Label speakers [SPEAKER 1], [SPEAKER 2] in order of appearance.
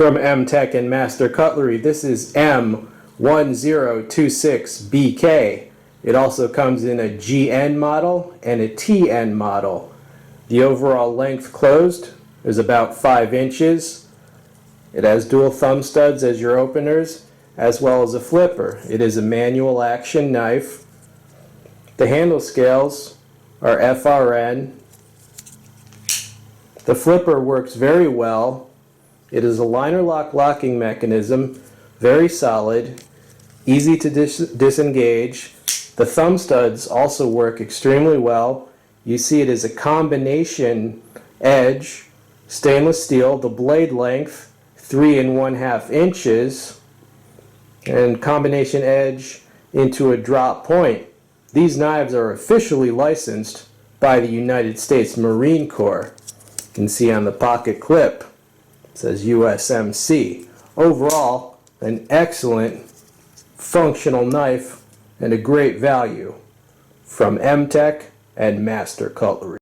[SPEAKER 1] From Mtech and Master Cutlery, this is M-1026BK. It also comes in a GN model and a TN model. The overall length closed is about 5 inches. It has dual thumb studs as your openers, as well as a flipper. It is a manual action knife. The handle scales are FRN. The flipper works very well. It is a liner lock locking mechanism, very solid, easy to disengage. The thumb studs also work extremely well. You see it is a combination edge, stainless steel, the blade length 3 1/2 inches, and combination edge into a drop point. These knives are officially licensed by the United States Marine Corps. You can see on the pocket clip, it says USMC. Overall, an excellent functional knife and a great value from Mtech and Master Cutlery.